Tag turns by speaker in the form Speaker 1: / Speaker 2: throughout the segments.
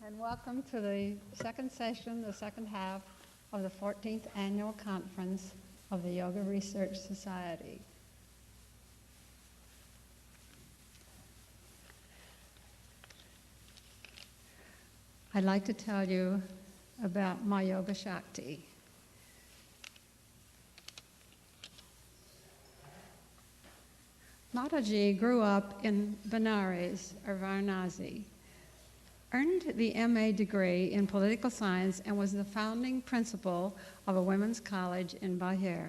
Speaker 1: And welcome to the second session, the second half of the 14th Annual Conference of the Yoga Research Society. I'd like to tell you about my yoga Shakti. Mataji grew up in Benares, or Varanasi, earned the MA degree in political science, and was the founding principal of a women's college in Bahir.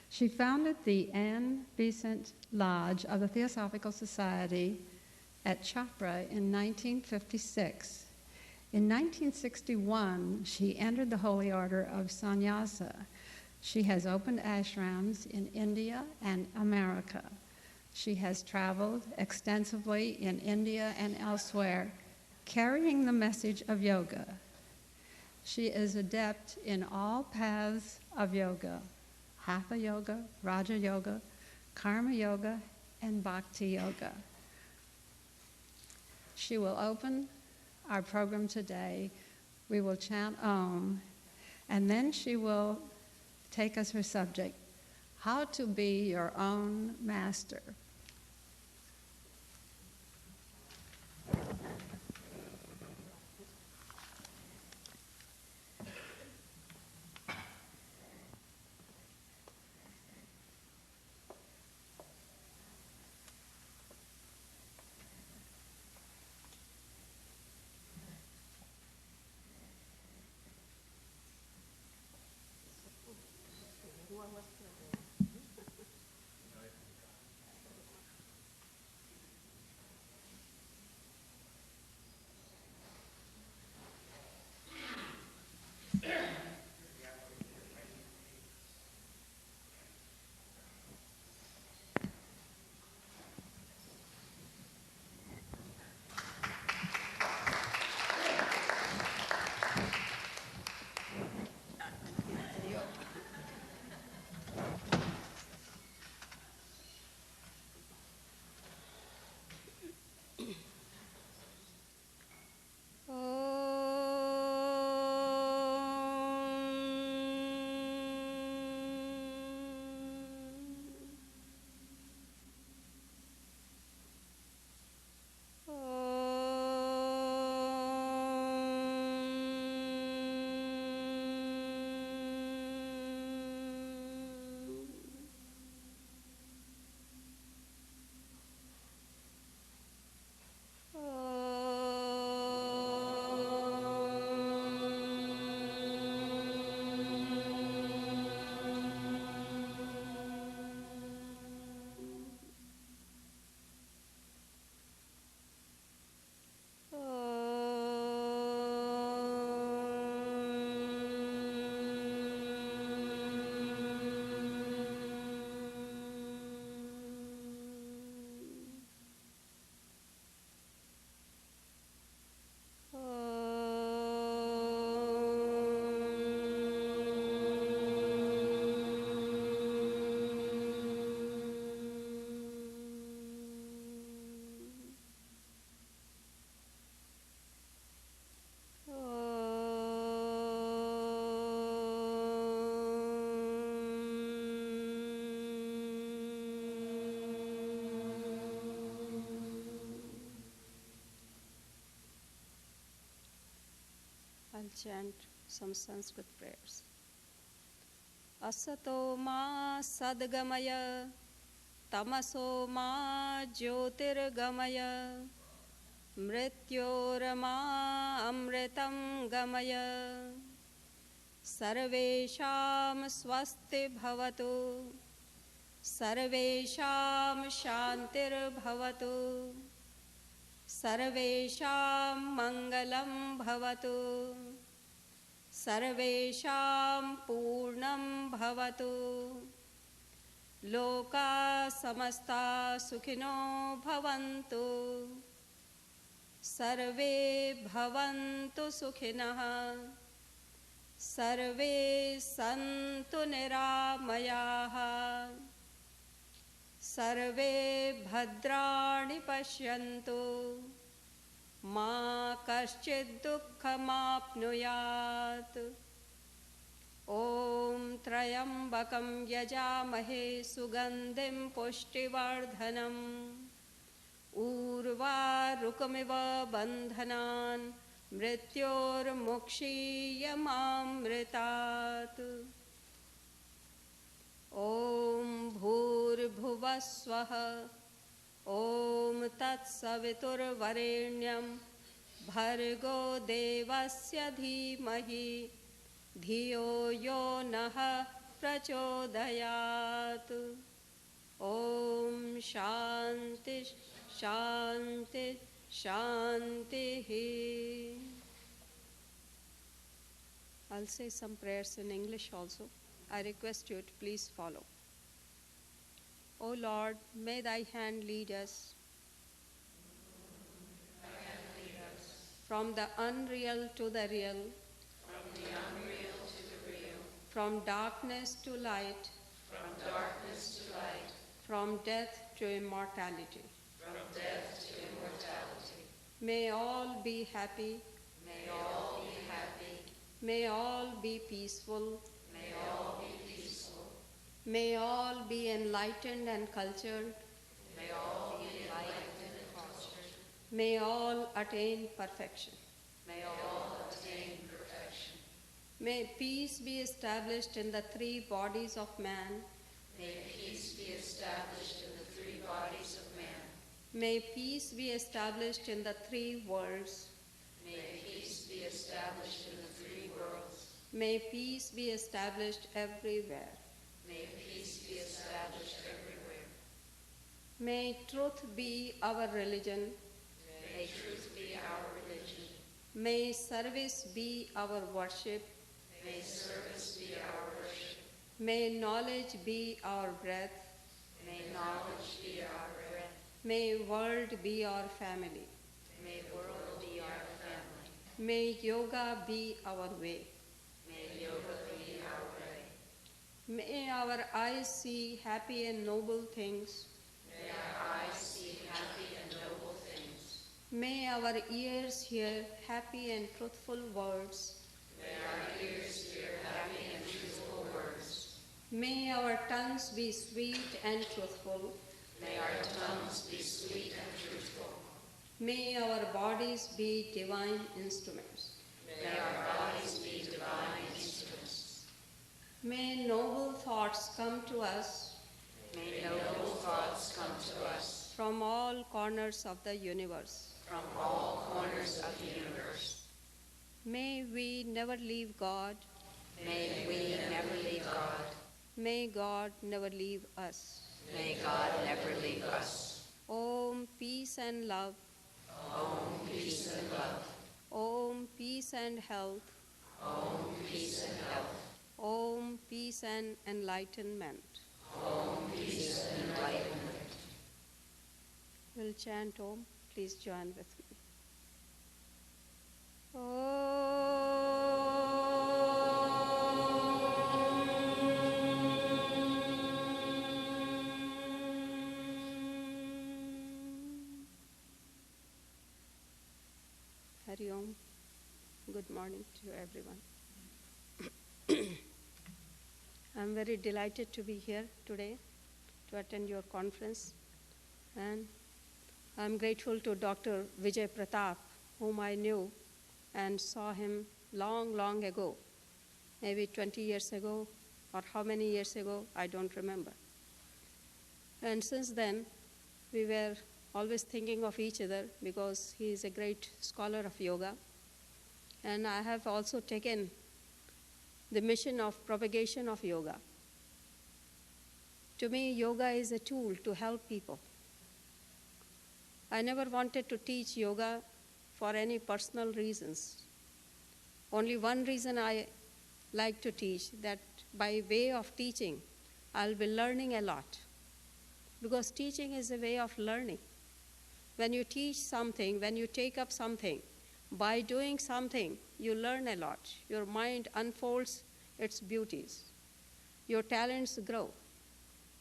Speaker 1: She founded the Anne Besant Lodge of the Theosophical Society at Chhapra in 1956. In 1961, she entered the Holy Order of Sannyasa. She has opened ashrams in India and America. She has traveled extensively in India and elsewhere, carrying the message of yoga. She is adept in all paths of yoga: Hatha yoga, Raja yoga, Karma yoga, and Bhakti yoga. She will open our program today. We will chant Om, and then she will take us her subject, how to be your own master.
Speaker 2: I'll chant some Sanskrit prayers. Asato ma sadgamaya, tamaso ma jyotirgamaya, mrityorama amritam gamaya, sarvesham swasti bhavatu, sarvesham shantir bhavatu, sarvesham mangalam bhavatu, sarvesham purnam bhavatu, loka samasta sukhino bhavantu, sarve bhavantu sukhinah, sarve santu niramayaha, sarve bhadrani pashyantu, Ma kaschid dukkhamapnuyat. Om Trayambakam yajamahe sugandhim pushtivardhanam. Urvarukamiva bandhanan mrityor mukshiyamamritat. Om bhurbhuvasvaha. Om tatsaviturvarenyam bhargo devasya dhimahi dhiyo yo naha prachodayat. Om shanti shanti shanti. I'll say some prayers in English also. I request you to please follow. O Lord, may thy hand lead us from the unreal to the real, from darkness to light, from death to immortality. May all be happy. May all be peaceful. May all be enlightened and cultured. May all attain perfection. May peace be established in the three bodies of man. May peace be established in the three worlds. May peace be established everywhere. May truth be our religion. May service be our worship. May knowledge be our breath. May world be our family. May yoga be our way. May our eyes see happy and noble things. May our ears hear happy and truthful words. May our tongues be sweet and truthful. May our bodies be divine instruments. May noble thoughts come to us from all corners of the universe. May we never leave God. May God never leave us. Om peace and love. Om peace and health. Om peace and enlightenment. We'll chant Om. Please join with me. Hari Om. Good morning to everyone. I'm very delighted to be here today to attend your conference, and I'm grateful to Dr. Vijay Pratap, whom I knew and saw him long ago, maybe 20 years ago, or how many years ago, I don't remember. And since then, we were always thinking of each other because he is a great scholar of yoga. And I have also taken the mission of propagation of yoga. To me, yoga is a tool to help people. I never wanted to teach yoga for any personal reasons. Only one reason I like to teach, that by way of teaching, I'll be learning a lot. Because teaching is a way of learning. When you teach something, when you take up something, by doing something, you learn a lot. Your mind unfolds its beauties. Your talents grow.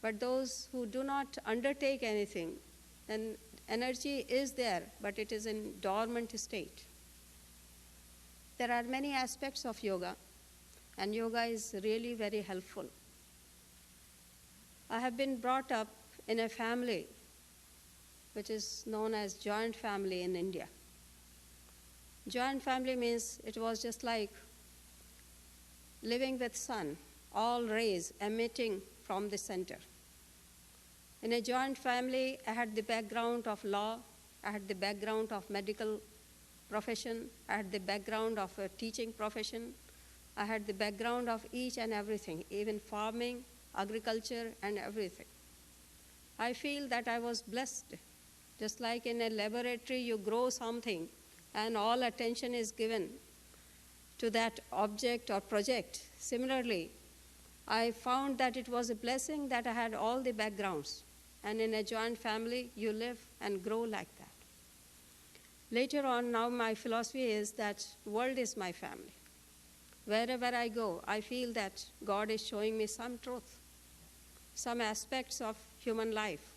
Speaker 2: But those who do not undertake anything, then energy is there, but it is in dormant state. There are many aspects of yoga, and yoga is really very helpful. I have been brought up in a family which is known as joint family in India. Joint family means it was just like living with sun, all rays emitting from the center. In a joint family, I had the background of law, I had the background of medical profession, I had the background of a teaching profession, I had the background of each and everything, even farming, agriculture, and everything. I feel that I was blessed. Just like in a laboratory, you grow something and all attention is given to that object or project. Similarly, I found that it was a blessing that I had all the backgrounds. And in a joint family, you live and grow like that. Later on, now my philosophy is that world is my family. Wherever I go, I feel that God is showing me some truth, some aspects of human life.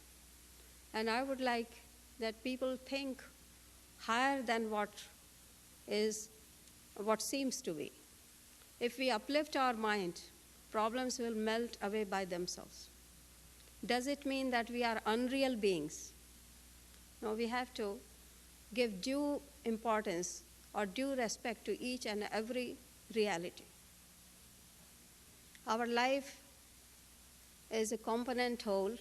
Speaker 2: And I would like that people think higher than what seems to be. If we uplift our mind, problems will melt away by themselves. Does it mean that we are unreal beings? No, we have to give due importance or due respect to each and every reality. Our life is a component whole,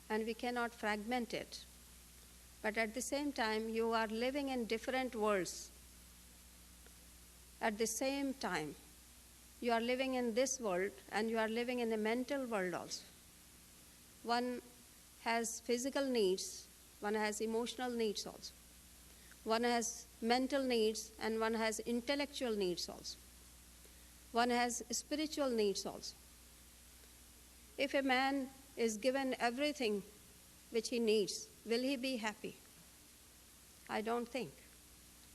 Speaker 2: and we cannot fragment it. But at the same time, you are living in different worlds. At the same time, you are living in this world, and you are living in a mental world also. One has physical needs, one has emotional needs also. One has mental needs, and one has intellectual needs also. One has spiritual needs also. If a man is given everything which he needs, will he be happy? I don't think.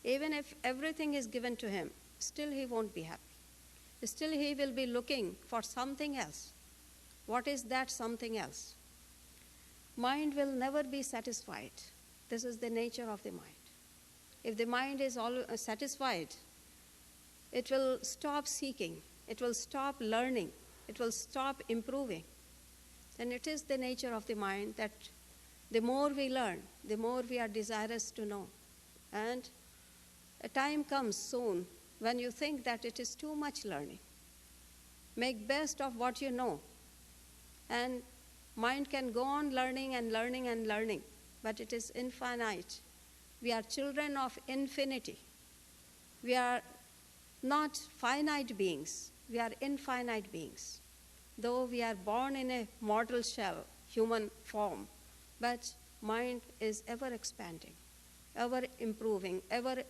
Speaker 2: Even if everything is given to him, still he won't be happy. Still he will be looking for something else. What is that something else? Mind will never be satisfied. This is the nature of the mind. If the mind is all satisfied, it will stop seeking, it will stop learning, it will stop improving. And it is the nature of the mind that the more we learn, the more we are desirous to know. And a time comes soon when you think that it is too much learning. Make best of what you know. And mind can go on learning and learning and learning, but it is infinite. We are children of infinity. We are not finite beings. We are infinite beings. Though we are born in a mortal shell, human form, but mind is ever expanding, ever improving, ever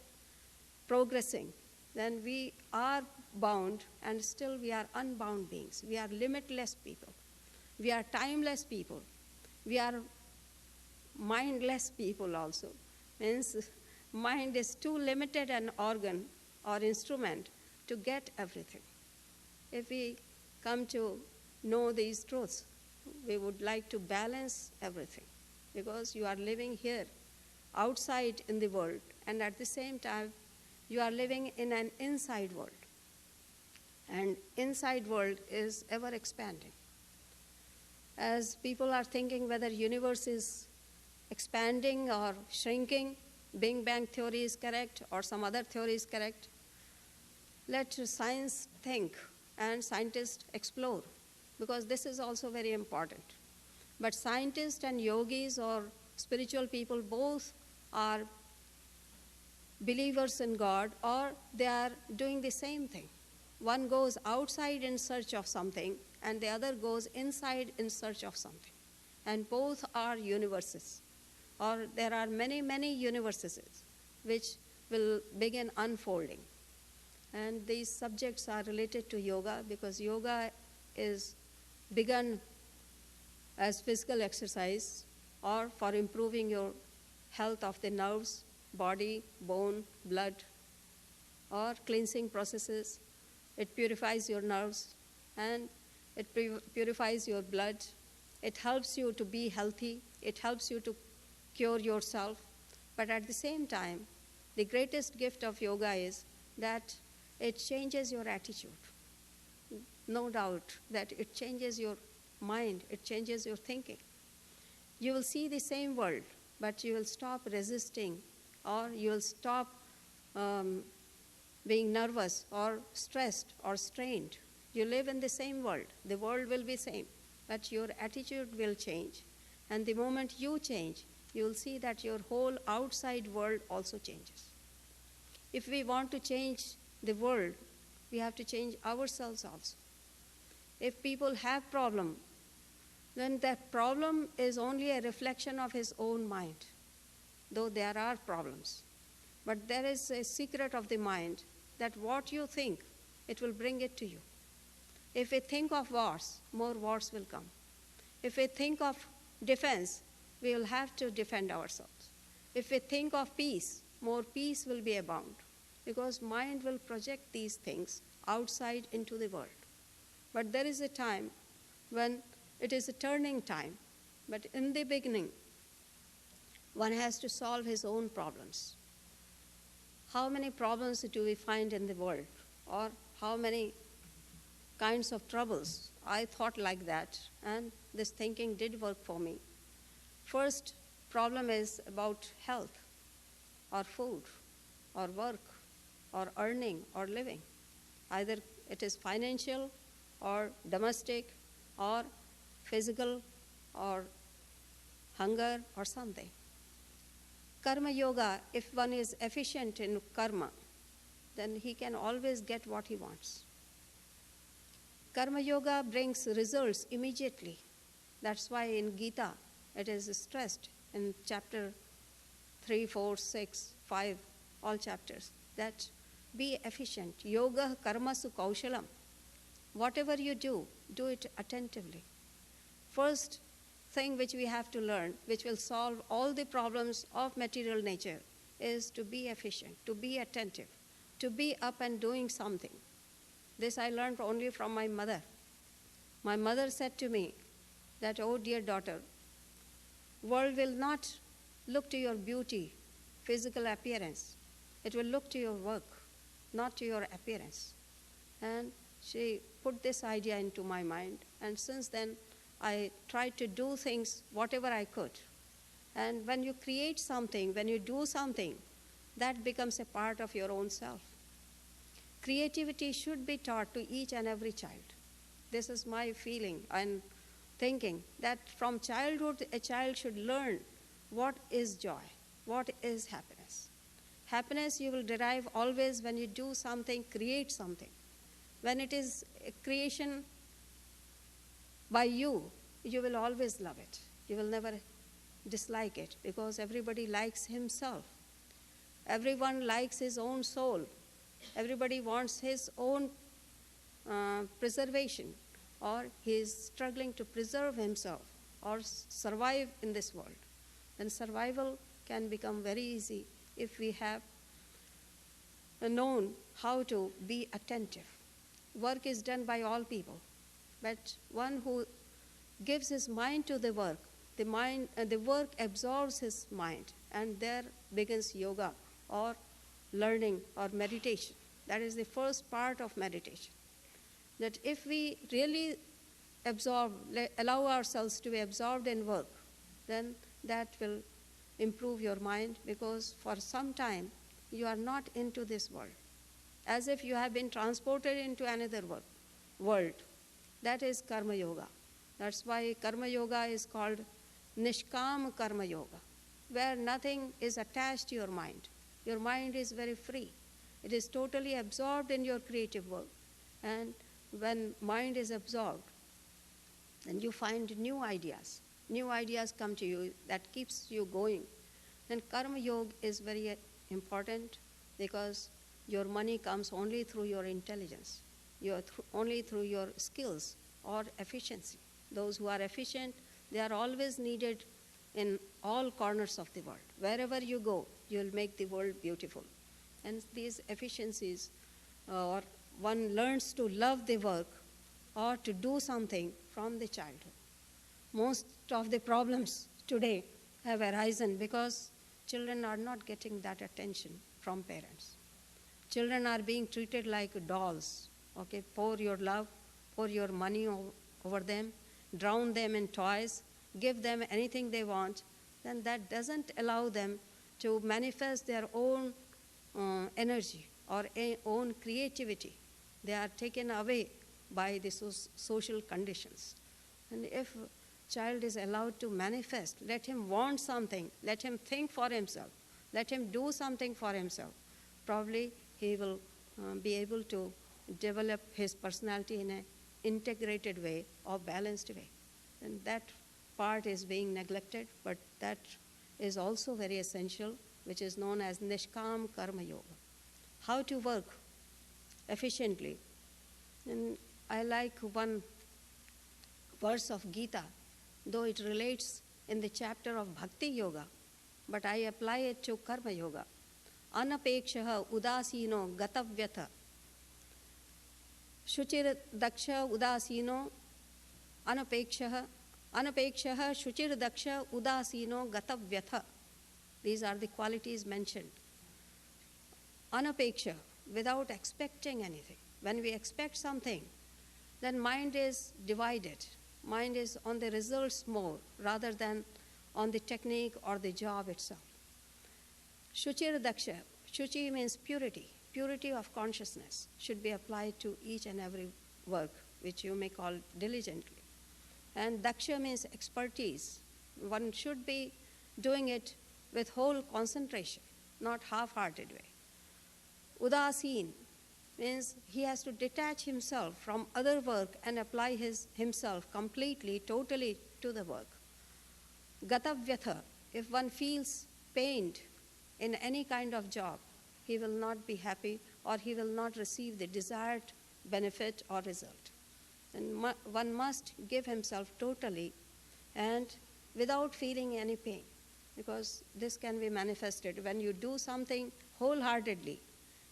Speaker 2: progressing. Then we are bound, and still we are unbound beings. We are limitless people. We are timeless people. We are mindless people also. Means mind is too limited an organ or instrument to get everything. If we come to know these truths, we would like to balance everything, because you are living here outside in the world, and at the same time you are living in an inside world, and inside world is ever expanding. As people are thinking whether universe is expanding or shrinking, Big Bang theory is correct or some other theory is correct, let science think and scientists explore, because this is also very important. But scientists and yogis or spiritual people both are believers in God, or they are doing the same thing. One goes outside in search of something, and the other goes inside in search of something. And both are universes, or there are many, many universes which will begin unfolding. And these subjects are related to yoga, because yoga is begun as physical exercise or for improving your health of the nerves, body, bone, blood, or cleansing processes. It purifies your nerves and it purifies your blood. It helps you to be healthy. It helps you to cure yourself. But at the same time, the greatest gift of yoga is that it changes your attitude. No doubt that it changes your mind, it changes your thinking. You will see the same world, but you will stop resisting, or you will stop being nervous or stressed or strained. You live in the same world. The world will be same, but your attitude will change. And the moment you change, you will see that your whole outside world also changes. If we want to change the world, we have to change ourselves also. If people have problem, then that problem is only a reflection of his own mind, though there are problems. But there is a secret of the mind that what you think, it will bring it to you. If we think of wars, more wars will come. If we think of defense, we will have to defend ourselves. If we think of peace, more peace will be abound, because mind will project these things outside into the world. But there is a time when it is a turning time. But in the beginning, one has to solve his own problems. How many problems do we find in the world? Or how many kinds of troubles? I thought like that, and this thinking did work for me. First problem is about health, or food, or work, or earning, or living. Either it is financial, or domestic, or physical, or hunger, or something. Karma yoga, if one is efficient in karma, then he can always get what he wants. Karma yoga brings results immediately. That's why in Gita it is stressed in chapter 3, 4, 6, 5, all chapters, that be efficient. Yoga karmasu kaushalam. Whatever you do it attentively. First thing which we have to learn, which will solve all the problems of material nature, is to be efficient, to be attentive, to be up and doing something. This I learned only from my mother. My mother said to me that, oh dear daughter, world will not look to your beauty, physical appearance. It will look to your work, not to your appearance. And she put this idea into my mind, and since then I tried to do things whatever I could. And when you create something, when you do something, that becomes a part of your own self. Creativity should be taught to each and every child. This is my feeling and thinking, that from childhood a child should learn what is joy, what is happiness. Happiness you will derive always when you do something, create something. When it is a creation by you, you will always love it. You will never dislike it, because everybody likes himself. Everyone likes his own soul. Everybody wants his own preservation, or he is struggling to preserve himself or survive in this world. Then survival can become very easy if we have known how to be attentive. Work is done by all people, but one who gives his mind to the work, the work absorbs his mind, and there begins yoga or learning or meditation. That is the first part of meditation. That if we really allow ourselves to be absorbed in work, then that will improve your mind, because for some time you are not into this world. As if you have been transported into another world. That is karma yoga. That's why karma yoga is called nishkam karma yoga, where nothing is attached to your mind. Your mind is very free. It is totally absorbed in your creative work. And when mind is absorbed, then you find new ideas. New ideas come to you that keeps you going. Then karma yoga is very important, because your money comes only through your intelligence, only through your skills or efficiency. Those who are efficient, they are always needed in all corners of the world. Wherever you go, you will make the world beautiful. And these efficiencies, or one learns to love the work or to do something from the childhood. Most of the problems today have arisen because children are not getting that attention from parents. Children are being treated like dolls. Okay, pour your love, pour your money over them, drown them in toys, give them anything they want, then that doesn't allow them to manifest their own energy or own creativity. They are taken away by the social conditions. And if child is allowed to manifest, let him want something, let him think for himself, let him do something for himself, probably he will be able to develop his personality in an integrated way or balanced way. And that part is being neglected, but that is also very essential, which is known as Nishkam Karma Yoga. How to work efficiently. And I like one verse of Gita, though it relates in the chapter of Bhakti Yoga, but I apply it to Karma Yoga. Anapekshaha udasino gatavyatha. Shuchir daksha udasino anapekshaha shuchir daksha udasino gatavyatha. These are the qualities mentioned. Anapeksha, without expecting anything. When we expect something, then mind is divided. Mind is on the results more rather than on the technique or the job itself. Shuchir daksha. Shuchi means purity. Purity of consciousness should be applied to each and every work, which you may call diligently. And daksha means expertise. One should be doing it with whole concentration, not half-hearted way. Udasin means he has to detach himself from other work and apply himself completely, totally to the work. Gatavyatha, if one feels pained in any kind of job, he will not be happy or he will not receive the desired benefit or result. And one must give himself totally and without feeling any pain, because this can be manifested. When you do something wholeheartedly,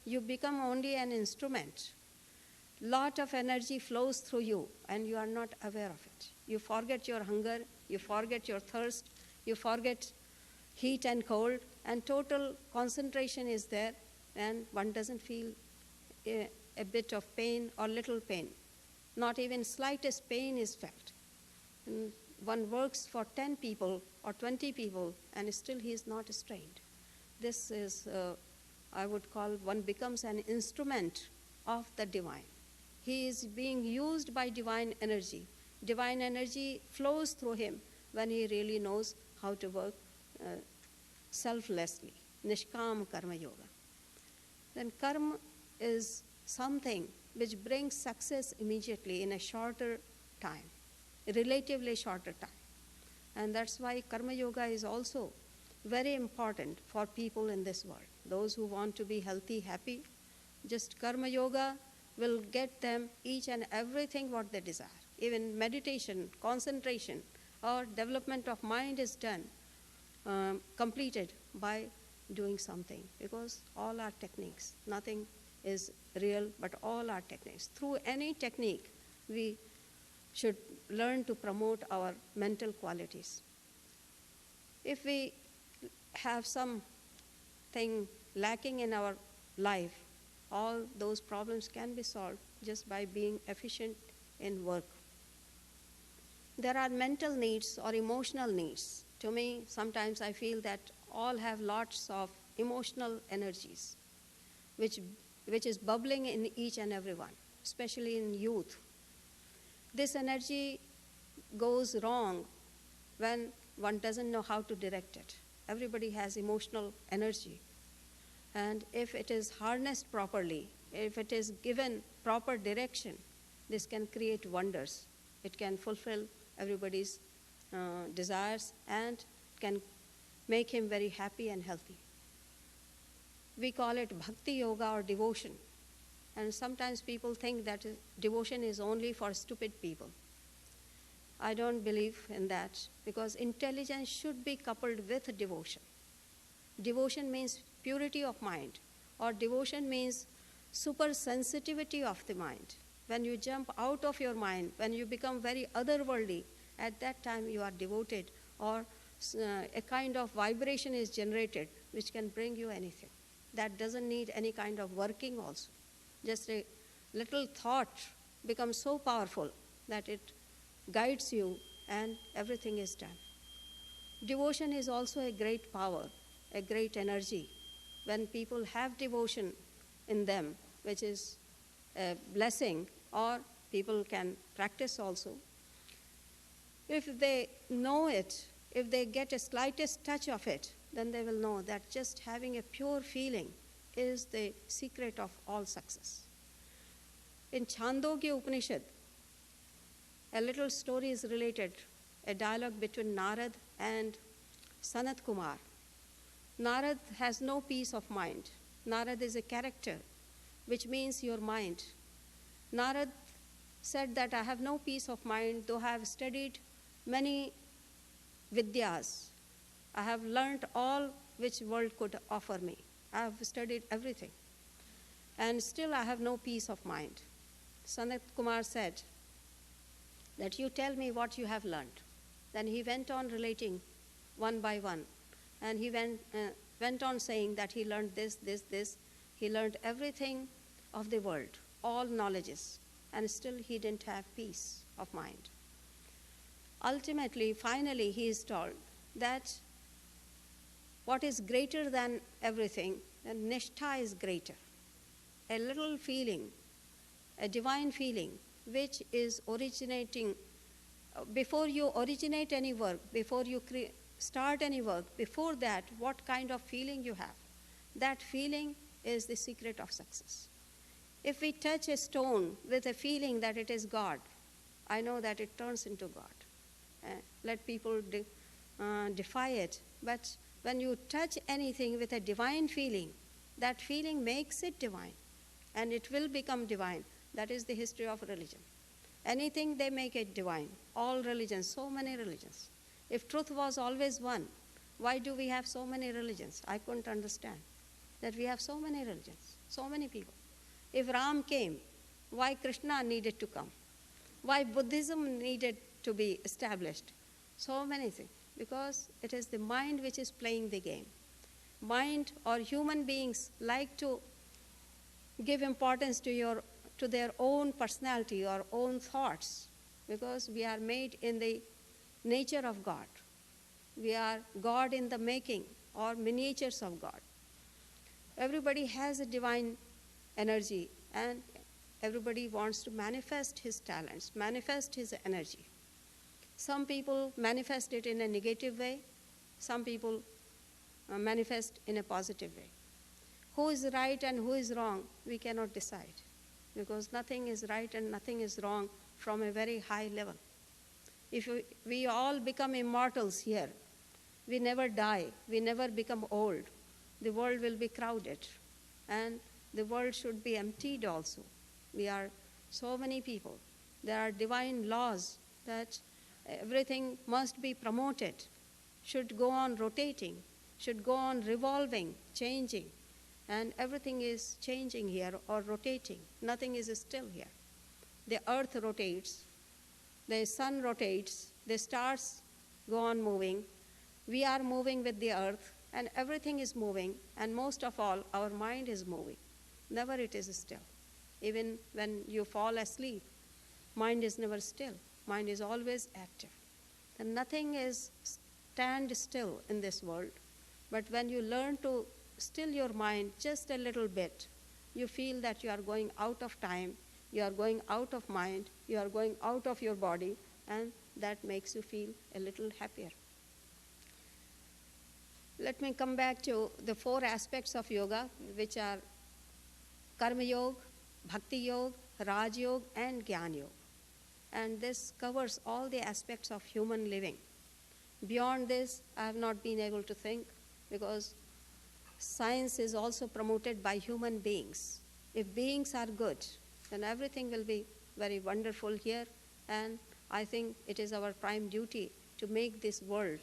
Speaker 2: you become only an instrument. Lot of energy flows through you and you are not aware of it. You forget your hunger, you forget your thirst, you forget heat and cold, and total concentration is there, and one doesn't feel a bit of pain or little pain. Not even slightest pain is felt. And one works for 10 people or 20 people and still he is not strained. This is, I would call, one becomes an instrument of the divine. He is being used by divine energy. Divine energy flows through him when he really knows how to work selflessly. Nishkam Karma Yoga. Then karma is something which brings success immediately in a shorter time, a relatively shorter time. And that's why Karma Yoga is also very important for people in this world. Those who want to be healthy, happy, just Karma Yoga will get them each and everything what they desire. Even meditation, concentration, or development of mind is done, completed by doing something, because all are techniques. Nothing is real, but all are techniques. Through any technique, we should learn to promote our mental qualities. If we have something lacking in our life, all those problems can be solved just by being efficient in work. There are mental needs or emotional needs. To me, sometimes I feel that all have lots of emotional energies, which is bubbling in each and every one, especially in youth. This energy goes wrong when one doesn't know how to direct it. Everybody has emotional energy. And if it is harnessed properly, if it is given proper direction, this can create wonders. It can fulfill everybody's desires and can make him very happy and healthy. We call it bhakti yoga or devotion. And sometimes people think that devotion is only for stupid people. I don't believe in that, because intelligence should be coupled with devotion. Devotion means purity of mind, or devotion means super sensitivity of the mind. When you jump out of your mind, when you become very otherworldly, at that time you are devoted, or a kind of vibration is generated which can bring you anything. That doesn't need any kind of working also. Just a little thought becomes so powerful that it guides you and everything is done. Devotion is also a great power, a great energy. When people have devotion in them, which is a blessing, or people can practice also, if they know it, if they get a slightest touch of it, then they will know that just having a pure feeling is the secret of all success. In Chandogya Upanishad, a little story is related, a dialogue between Narad and Sanat Kumar. Narad has no peace of mind. Narad is a character, which means your mind. Narad said that I have no peace of mind, though I have studied many vidyas. I have learnt all which world could offer me. I have studied everything. And still I have no peace of mind. Sanat Kumar said that you tell me what you have learnt. Then he went on relating one by one. And he went on saying that he learned this. He learned everything of the world, all knowledges. And still he didn't have peace of mind. Ultimately, finally, he is told that what is greater than everything, and nishtha is greater. A little feeling, a divine feeling, which is originating, before you originate any work, before you start any work, before that, what kind of feeling you have. That feeling is the secret of success. If we touch a stone with a feeling that it is God, I know that it turns into God. Let people defy it, but when you touch anything with a divine feeling, that feeling makes it divine, and it will become divine. That is the history of religion. Anything, they make it divine. All religions, so many religions. If truth was always one, why do we have so many religions? I couldn't understand that we have so many religions, so many people. If Ram came, why Krishna needed to come? Why Buddhism needed to be established? So many things. Because it is the mind which is playing the game. Mind or human beings like to give importance to their own personality or own thoughts, because we are made in the nature of God. We are God in the making, or miniatures of God. Everybody has a divine energy, and everybody wants to manifest his talents, manifest his energy. Some people manifest it in a negative way. Some people manifest in a positive way. Who is right and who is wrong, we cannot decide, because nothing is right and nothing is wrong from a very high level. If we all become immortals here, we never die, we never become old, the world will be crowded, and the world should be emptied also. We are so many people. There are divine laws that everything must be promoted, should go on rotating, should go on revolving, changing. And everything is changing here or rotating. Nothing is still here. The earth rotates, the sun rotates, the stars go on moving. We are moving with the earth, and everything is moving, and most of all, our mind is moving. Never it is still. Even when you fall asleep, mind is never still. Mind is always active. And nothing is stand still in this world. But when you learn to still your mind just a little bit, you feel that you are going out of time, you are going out of mind, you are going out of your body, and that makes you feel a little happier. Let me come back to the 4 aspects of yoga, which are Karma Yoga, Bhakti Yoga, Raj Yoga, and Jnana Yoga. And this covers all the aspects of human living. Beyond this, I have not been able to think, because science is also promoted by human beings. If beings are good, then everything will be very wonderful here, and I think it is our prime duty to make this world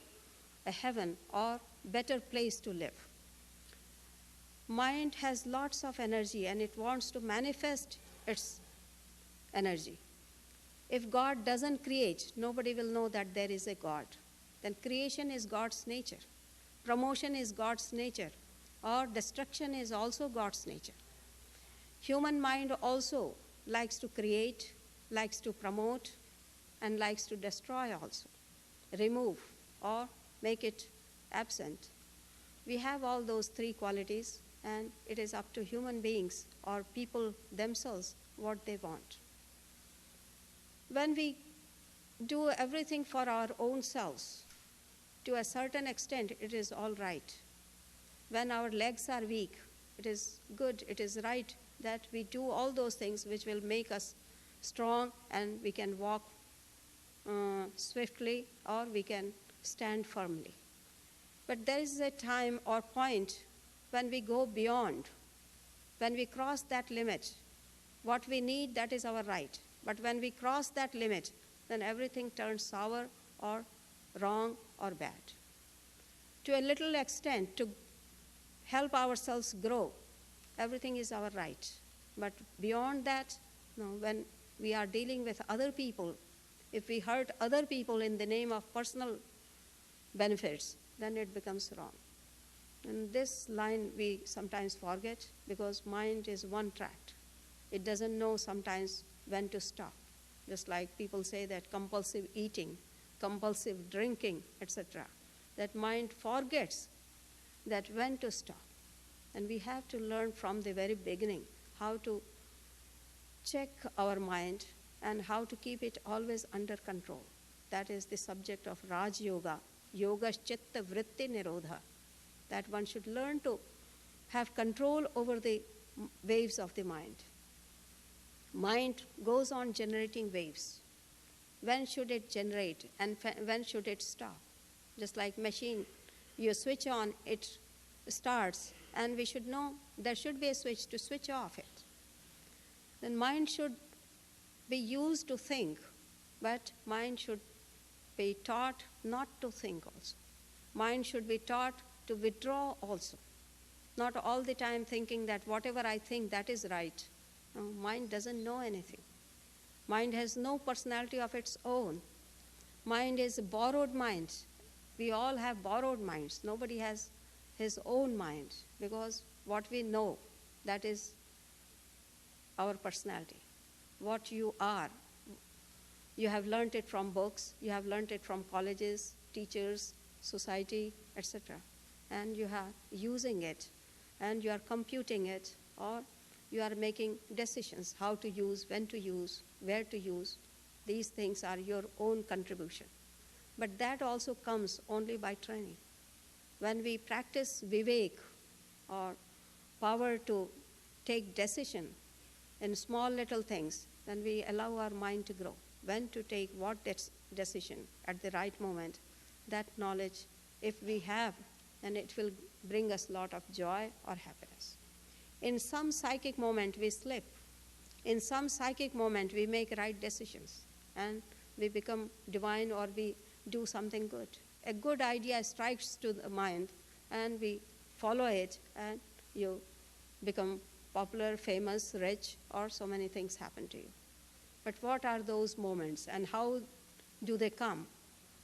Speaker 2: a heaven or better place to live. Mind has lots of energy, and it wants to manifest its energy. If God doesn't create, nobody will know that there is a God. then creation is God's nature. Promotion is God's nature, or destruction is also God's nature. Human mind also likes to create, likes to promote, and likes to destroy also, remove or make it absent. We have all those three qualities, and it is up to human beings or people themselves what they want. When we do everything for our own selves, to a certain extent, it is all right. When our legs are weak, it is good, it is right that we do all those things which will make us strong and we can walk swiftly or we can stand firmly. But there is a time or point when we go beyond, when we cross that limit. What we need, that is our right. But when we cross that limit, then everything turns sour or wrong or bad. To a little extent, to help ourselves grow, everything is our right. But beyond that, no, when we are dealing with other people, if we hurt other people in the name of personal benefits, then it becomes wrong. And this line we sometimes forget because mind is one tracked. It doesn't know sometimes when to stop. Just like people say that compulsive eating, compulsive drinking, etc. That mind forgets that when to stop. And we have to learn from the very beginning how to check our mind and how to keep it always under control. That is the subject of Raj Yoga, Yoga Chitta Vritti Nirodha. That one should learn to have control over the waves of the mind. Mind goes on generating waves. When should it generate and when should it stop? Just like machine, you switch on, it starts, and we should know there should be a switch to switch off it. Then mind should be used to think, but mind should be taught not to think also. Mind should be taught to withdraw also. Not all the time thinking that whatever I think, that is right. No, mind doesn't know anything. Mind has no personality of its own. Mind is a borrowed mind. We all have borrowed minds. Nobody has his own mind because what we know, that is our personality. What you are, you have learned it from books, you have learned it from colleges, teachers, society, etc. And you are using it, and you are computing it, or you are making decisions how to use, when to use, where to use. These things are your own contribution. But that also comes only by training. When we practice vivek, or power to take decision in small little things, then we allow our mind to grow. When to take what decision at the right moment, that knowledge, if we have, then it will bring us a lot of joy or happiness. In some psychic moment, we slip. In some psychic moment, we make right decisions, and we become divine or we do something good. A good idea strikes to the mind, and we follow it, and you become popular, famous, rich, or so many things happen to you. But what are those moments, and how do they come?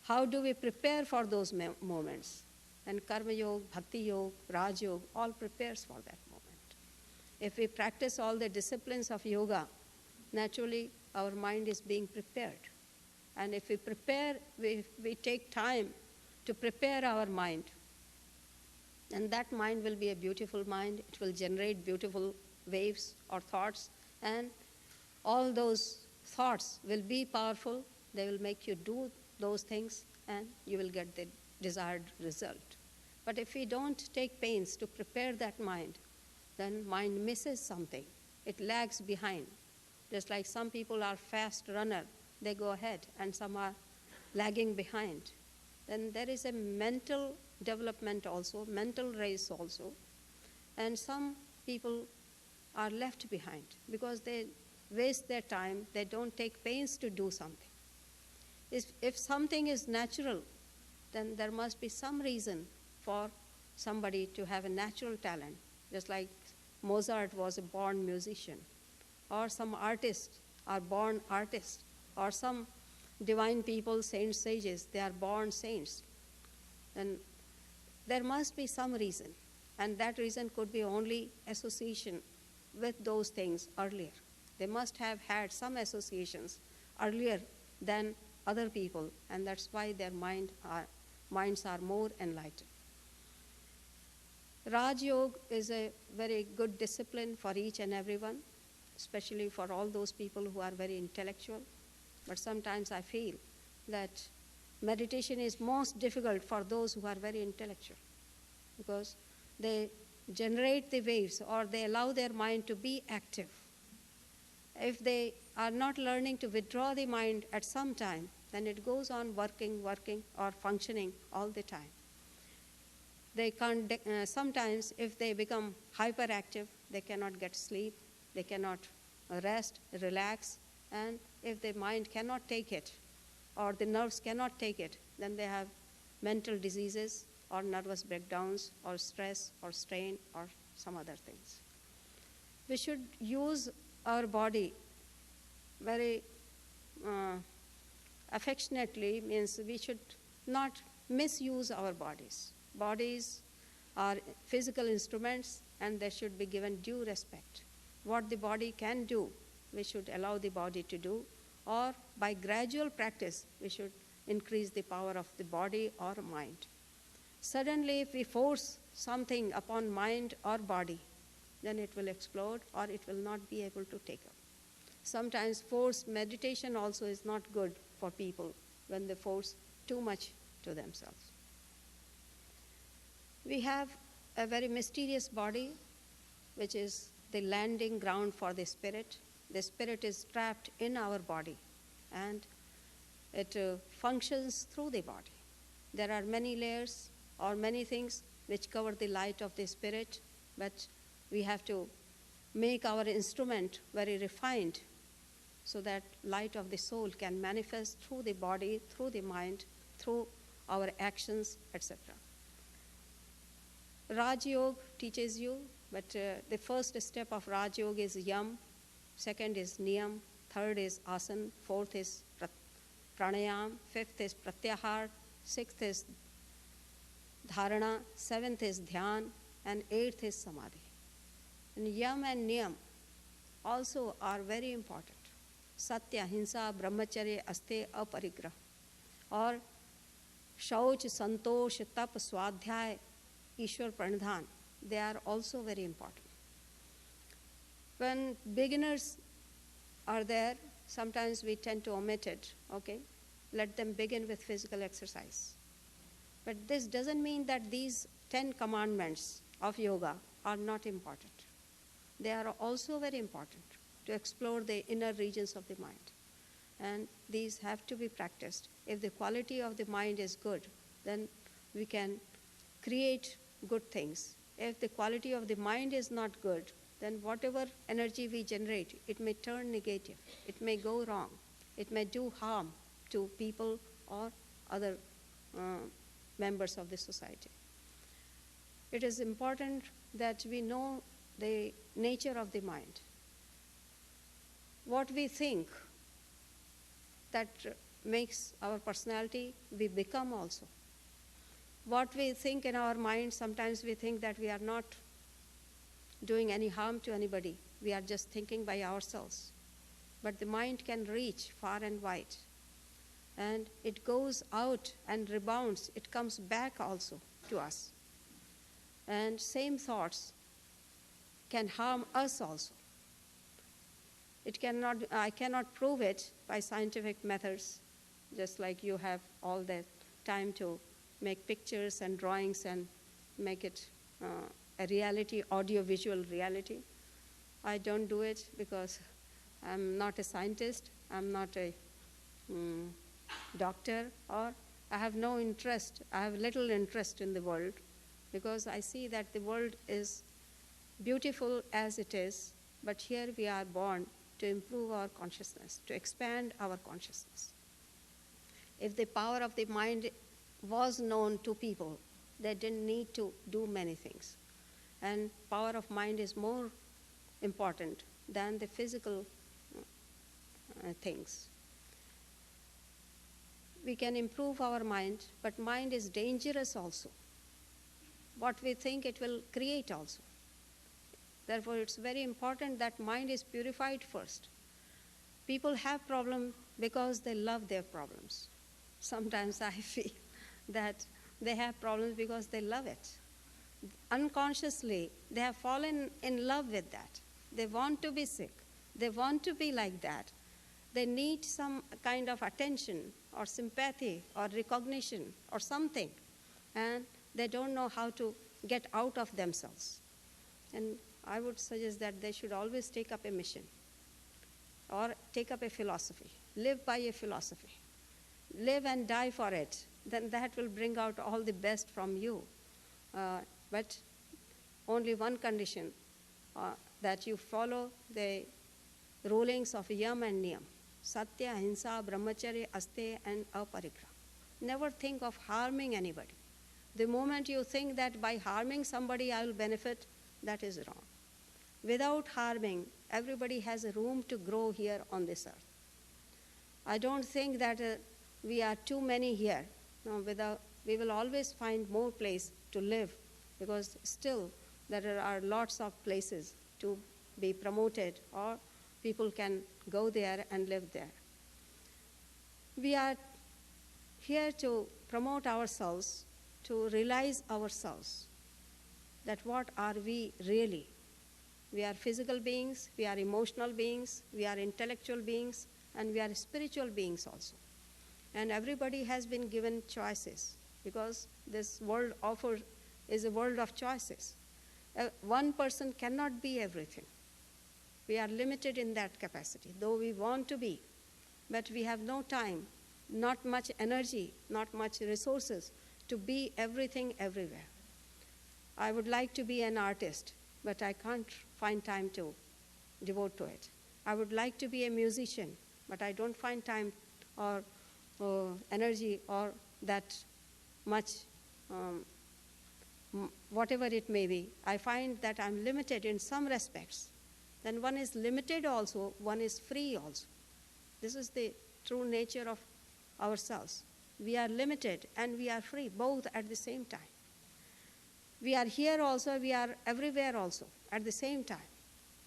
Speaker 2: How do we prepare for those moments? And Karma Yoga, Bhakti Yoga, Raj Yoga, all prepares for that moment. If we practice all the disciplines of yoga, naturally our mind is being prepared. And if we prepare, we take time to prepare our mind, and that mind will be a beautiful mind. It will generate beautiful waves or thoughts, and all those thoughts will be powerful. They will make you do those things, and you will get the desired result. But if we don't take pains to prepare that mind, then mind misses something. It lags behind. Just like some people are fast runner, they go ahead, and some are lagging behind. Then there is a mental development also, mental race also. And some people are left behind because they waste their time, they don't take pains to do something. If something is natural, then there must be some reason for somebody to have a natural talent, just like Mozart was a born musician, or some artists are born artists, or some divine people, saints, sages, they are born saints. then there must be some reason, and that reason could be only association with those things earlier. They must have had some associations earlier than other people, and that's why their minds are more enlightened. Raj Yoga is a very good discipline for each and everyone, especially for all those people who are very intellectual. But sometimes I feel that meditation is most difficult for those who are very intellectual, because they generate the waves, or they allow their mind to be active. If they are not learning to withdraw the mind at some time, then it goes on working, or functioning all the time. They can't, sometimes if they become hyperactive, they cannot get sleep, they cannot rest, relax, and if the mind cannot take it, or the nerves cannot take it, then they have mental diseases, or nervous breakdowns, or stress, or strain, or some other things. We should use our body very affectionately, means we should not misuse our bodies. Bodies are physical instruments, and they should be given due respect. What the body can do, we should allow the body to do, or by gradual practice, we should increase the power of the body or mind. Suddenly, if we force something upon mind or body, then it will explode, or it will not be able to take up. Sometimes forced meditation also is not good for people when they force too much to themselves. We have a very mysterious body, which is the landing ground for the spirit. The spirit is trapped in our body, and it functions through the body. There are many layers or many things which cover the light of the spirit, but we have to make our instrument very refined so that light of the soul can manifest through the body, through the mind, through our actions, etc. Raj Yoga teaches you, but the first step of Raj Yoga is Yam, second is Niyam, third is Asana, fourth is Pranayam, fifth is Pratyahar, sixth is Dharana, seventh is Dhyan, and eighth is Samadhi. And Yam and Niyam also are very important. Satya, Hinsa, Brahmacharya, Aste, Aparigraha, or Shauch, Santosh, Tap, Swadhyay, Ishwar Pranidhan, they are also very important. When beginners are there, sometimes we tend to omit it, okay? Let them begin with physical exercise. But this doesn't mean that these 10 commandments of yoga are not important. They are also very important to explore the inner regions of the mind. And these have to be practiced. If the quality of the mind is good, then we can create good things. If the quality of the mind is not good, then whatever energy we generate, it may turn negative, it may go wrong, it may do harm to people or other members of the society. It is important that we know the nature of the mind. What we think, that makes our personality, we become also. What we think in our mind, sometimes we think that we are not doing any harm to anybody. We are just thinking by ourselves. But the mind can reach far and wide. And it goes out and rebounds. It comes back also to us. And same thoughts can harm us also. I cannot prove it by scientific methods, just like you have all the time to make pictures and drawings and make it a reality, audio-visual reality. I don't do it because I'm not a scientist, I'm not a doctor, or I have no interest, I have little interest in the world, because I see that the world is beautiful as it is, but here we are born to improve our consciousness, to expand our consciousness. If the power of the mind was known to people, they didn't need to do many things. And power of mind is more important than the physical things. we can improve our mind, but mind is dangerous also. What we think, it will create also. Therefore, it's very important that mind is purified first. People have problems because they love their problems. Sometimes I feel that they have problems because they love it. Unconsciously, they have fallen in love with that. They want to be sick. They want to be like that. They need some kind of attention or sympathy or recognition or something, and they don't know how to get out of themselves. And I would suggest that they should always take up a mission or take up a philosophy, live by a philosophy, live and die for it. Then that will bring out all the best from you. But only one condition, that you follow the rulings of Yam and Niyam, Satya, Ahimsa, Brahmacharya, Aste, and Aparigra. Never think of harming anybody. The moment you think that by harming somebody I will benefit, that is wrong. Without harming, everybody has a room to grow here on this earth. I don't think that we are too many here. No, we will always find more place to live, because still there are lots of places to be promoted, or people can go there and live there. We are here to promote ourselves, to realize ourselves, that what are we really? We are physical beings, we are emotional beings, we are intellectual beings, and we are spiritual beings also. And everybody has been given choices, because this world is a world of choices. One person cannot be everything. We are limited in that capacity, though we want to be, but we have no time, not much energy, not much resources to be everything everywhere. I would like to be an artist, but I can't find time to devote to it. I would like to be a musician, but I don't find time or energy or that much, whatever it may be. I find that I'm limited in some respects. Then one is limited also, one is free also. This is the true nature of ourselves. We are limited and we are free, both at the same time. We are here also, we are everywhere also at the same time.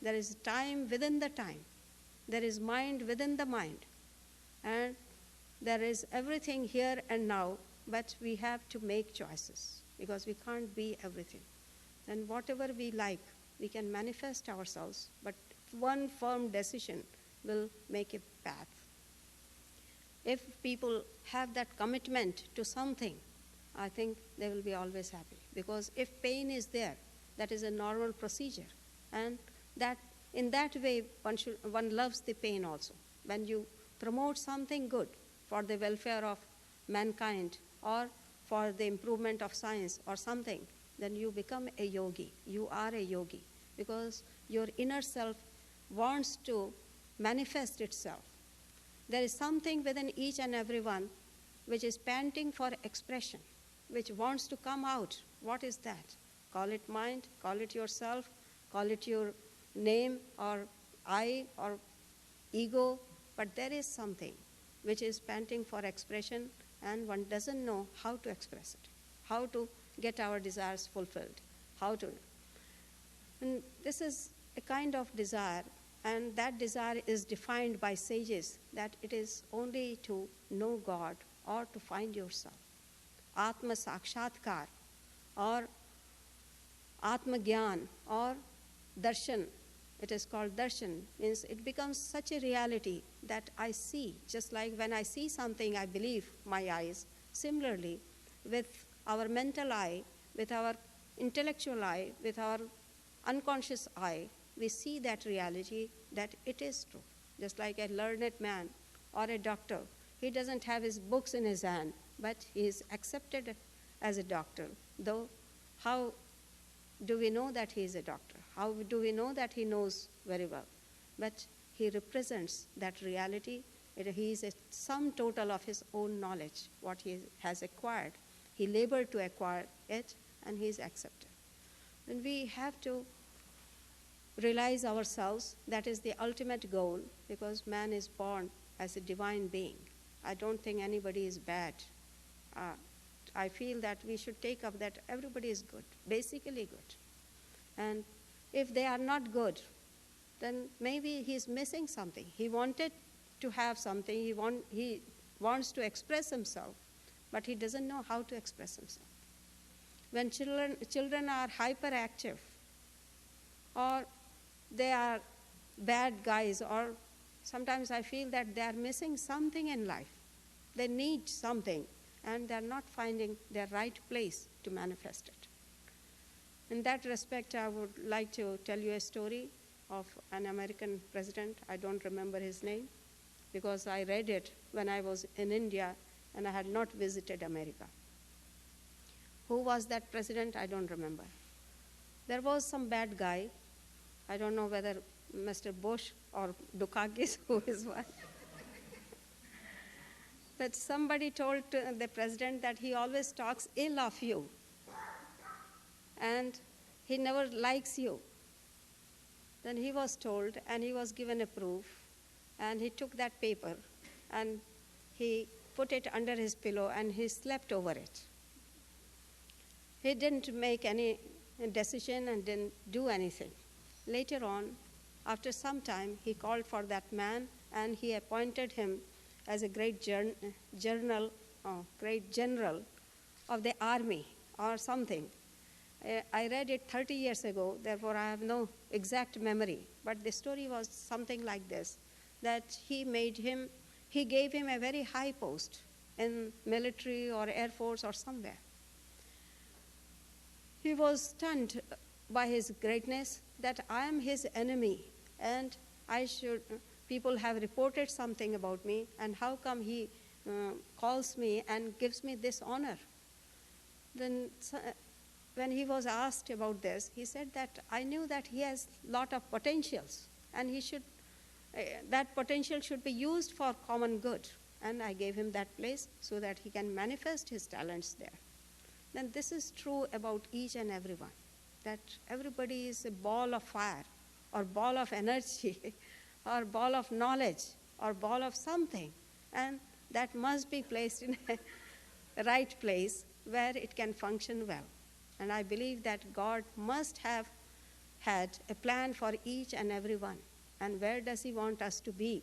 Speaker 2: There is time within the time. There is mind within the mind. And there is everything here and now, but we have to make choices, because we can't be everything. And whatever we like, we can manifest ourselves, but one firm decision will make a path. If people have that commitment to something, I think they will be always happy. Because if pain is there, that is a normal procedure. And that in that way, one loves the pain also. When you promote something good for the welfare of mankind or for the improvement of science or something, then you become a yogi. You are a yogi, because your inner self wants to manifest itself. There is something within each and every one which is panting for expression, which wants to come out. What is that? Call it mind, call it yourself, call it your name or I or ego, but there is something which is panting for expression, and one doesn't know how to express it, how to get our desires fulfilled, how to. And this is a kind of desire, and that desire is defined by sages that it is only to know God or to find yourself. Atma Sakshatkar or Atma Gyan or Darshan. It is called darshan, means it becomes such a reality that I see. Just like when I see something, I believe my eyes. Similarly, with our mental eye, with our intellectual eye, with our unconscious eye, we see that reality that it is true. Just like a learned man or a doctor, he doesn't have his books in his hand, but he is accepted as a doctor. Though, how do we know that he is a doctor? How do we know that he knows very well? But he represents that reality. He is a sum total of his own knowledge, what he has acquired. He labored to acquire it, and he is accepted. And we have to realize ourselves. That is the ultimate goal, because man is born as a divine being. I don't think anybody is bad. I feel that we should take up that everybody is good, basically good. And if they are not good, then maybe he's missing something. He wanted to have something, he wants to express himself, but he doesn't know how to express himself. When children are hyperactive, or they are bad guys, or sometimes I feel that they are missing something in life. They need something, and they're not finding their right place to manifest it. In that respect, I would like to tell you a story of an American president. I don't remember his name because I read it when I was in India and I had not visited America. Who was that president? I don't remember. There was some bad guy. I don't know whether Mr. Bush or Dukakis, who is what. But somebody told the president that he always talks ill of you and he never likes you. Then he was told, and he was given a proof, and he took that paper and he put it under his pillow and he slept over it. He didn't make any decision and didn't do anything. Later on, after some time, he called for that man and he appointed him as a great general of the army or something. I read it 30 years ago, therefore I have no exact memory, but the story was something like this, that he gave him a very high post in military or air force or somewhere. He was stunned by his greatness, that I am his enemy and people have reported something about me, and how come he calls me and gives me this honor? Then when he was asked about this, he said that I knew that he has a lot of potentials and that potential should be used for common good. And I gave him that place so that he can manifest his talents there. Then this is true about each and everyone, that everybody is a ball of fire or ball of energy or ball of knowledge or ball of something, and that must be placed in a right place where it can function well. And I believe that God must have had a plan for each and every one. And where does he want us to be?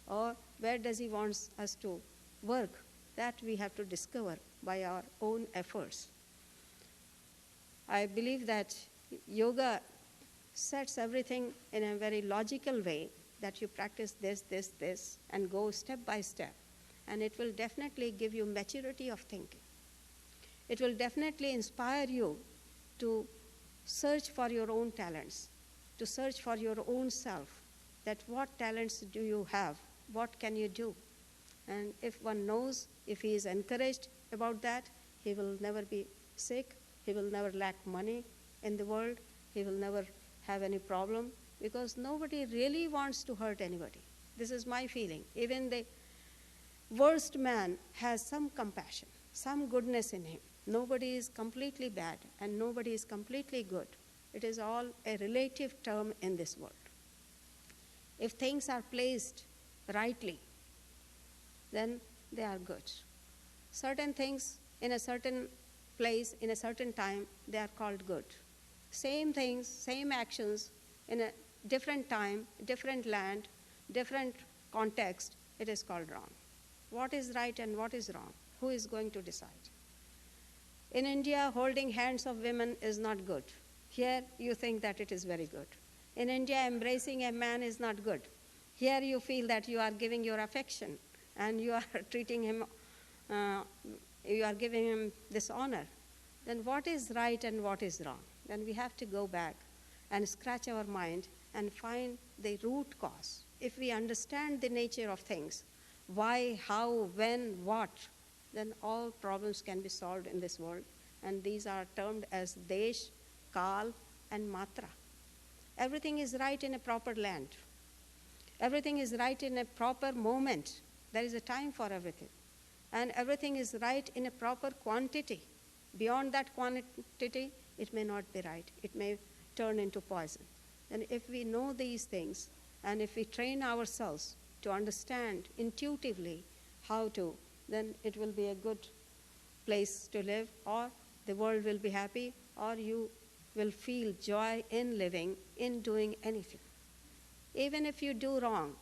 Speaker 2: Or where does he want us to work? That we have to discover by our own efforts. I believe that yoga sets everything in a very logical way, that you practice this, and go step by step. And it will definitely give you maturity of thinking. It will definitely inspire you to search for your own talents, to search for your own self, that what talents do you have, what can you do? And if one knows, if he is encouraged about that, he will never be sick, he will never lack money in the world, he will never have any problem, because nobody really wants to hurt anybody. This is my feeling. Even the worst man has some compassion, some goodness in him. Nobody is completely bad and nobody is completely good. It is all a relative term in this world. If things are placed rightly, then they are good. Certain things in a certain place, in a certain time, they are called good. Same things, same actions in a different time, different land, different context, it is called wrong. What is right and what is wrong? Who is going to decide? In India, holding hands of women is not good. Here, you think that it is very good. In India, embracing a man is not good. Here, you feel that you are giving your affection and you are treating him, you are giving him this honor. Then what is right and what is wrong? Then we have to go back and scratch our mind and find the root cause. If we understand the nature of things, why, how, when, what, then all problems can be solved in this world. And these are termed as Desh, Kal, and Matra. Everything is right in a proper land. Everything is right in a proper moment. There is a time for everything. And everything is right in a proper quantity. Beyond that quantity, it may not be right. It may turn into poison. And if we know these things, and if we train ourselves to understand intuitively how to, then it will be a good place to live, or the world will be happy, or you will feel joy in living, in doing anything. Even if you do wrong,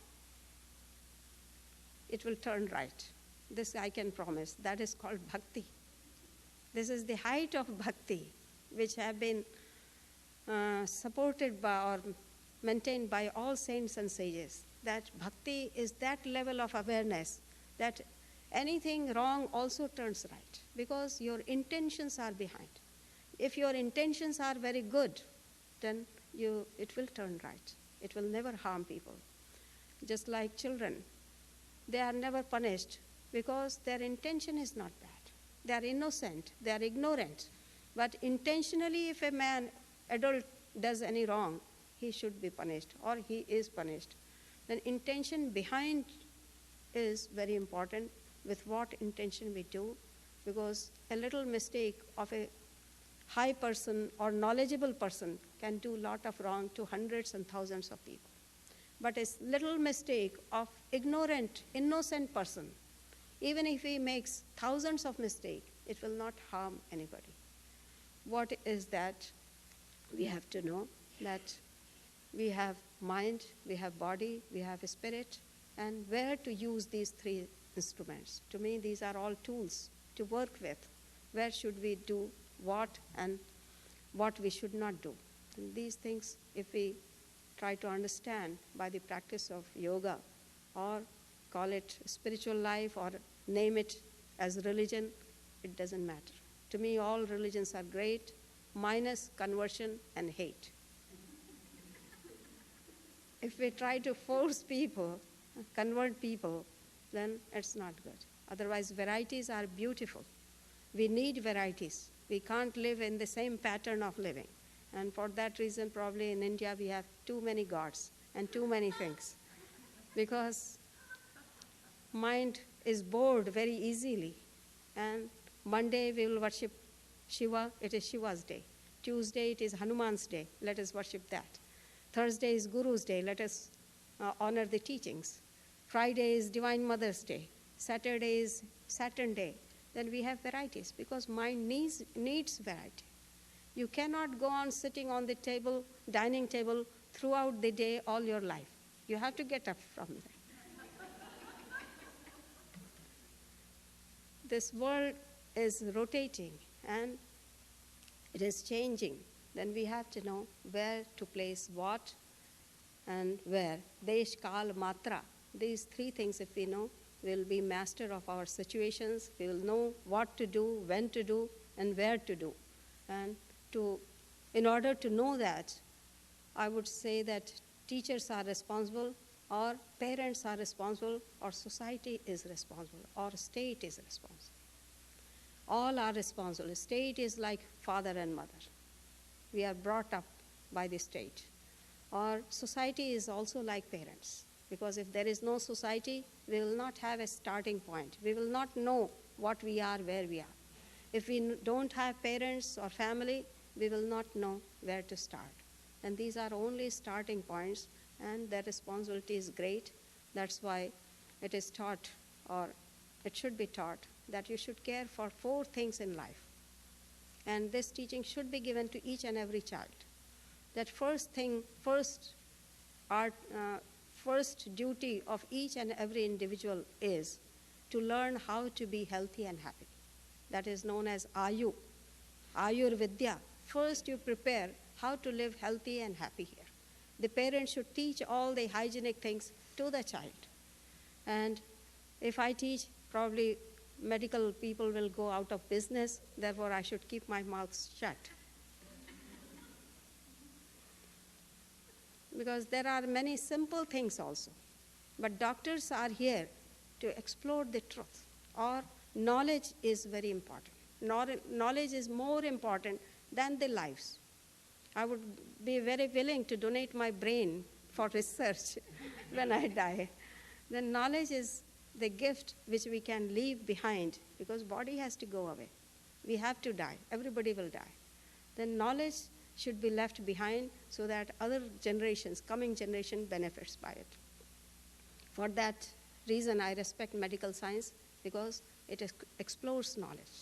Speaker 2: it will turn right. This I can promise. That is called bhakti. This is the height of bhakti, which have been supported by or maintained by all saints and sages. That bhakti is that level of awareness that anything wrong also turns right, because your intentions are behind. If your intentions are very good, then it will turn right. It will never harm people. Just like children, they are never punished because their intention is not bad. They are innocent, they are ignorant. But intentionally, if a adult does any wrong, he should be punished, or he is punished. Then intention behind is very important, with what intention we do, because a little mistake of a high person or knowledgeable person can do a lot of wrong to hundreds and thousands of people. But a little mistake of ignorant, innocent person, even if he makes thousands of mistakes, it will not harm anybody. What is that? We have to know that we have mind, we have body, we have spirit, and where to use these three instruments. To me, these are all tools to work with. Where should we do what and what we should not do? And these things, if we try to understand by the practice of yoga, or call it spiritual life, or name it as religion, it doesn't matter. To me, all religions are great, minus conversion and hate. If we try to force people, convert people, then it's not good. Otherwise, varieties are beautiful. We need varieties. We can't live in the same pattern of living. And for that reason, probably in India, we have too many gods and too many things. Because mind is bored very easily. And Monday, we will worship Shiva. It is Shiva's day. Tuesday, it is Hanuman's day. Let us worship that. Thursday is Guru's day. Let us honor the teachings. Friday is Divine Mother's Day. Saturday is Saturn Day. Then we have varieties, because mind needs variety. You cannot go on sitting on the table, dining table, throughout the day all your life. You have to get up from there. This world is rotating and it is changing. Then we have to know where to place what and where. Desh, Kal, Matra. These three things, if we know, we'll be master of our situations. We will know what to do, when to do, and where to do. And in order to know that, I would say that teachers are responsible, or parents are responsible, or society is responsible, or state is responsible. All are responsible. State is like father and mother. We are brought up by the state. Or society is also like parents. Because if there is no society, we will not have a starting point. We will not know what we are, where we are. If we don't have parents or family, we will not know where to start. And these are only starting points, and their responsibility is great. That's why it is taught, or it should be taught, that you should care for 4 things in life. And this teaching should be given to each and every child. That first duty of each and every individual is to learn how to be healthy and happy. That is known as Ayu, Ayur Vidya. First you prepare how to live healthy and happy here. The parents should teach all the hygienic things to the child. And if I teach, probably medical people will go out of business, therefore I should keep my mouth shut. Because there are many simple things also. But doctors are here to explore the truth. Or knowledge is very important. Knowledge is more important than the lives. I would be very willing to donate my brain for research when I die. Then knowledge is the gift which we can leave behind, because body has to go away. We have to die. Everybody will die. Then knowledge should be left behind so that other generations, coming generation, benefits by it. For that reason I respect medical science, because it explores knowledge.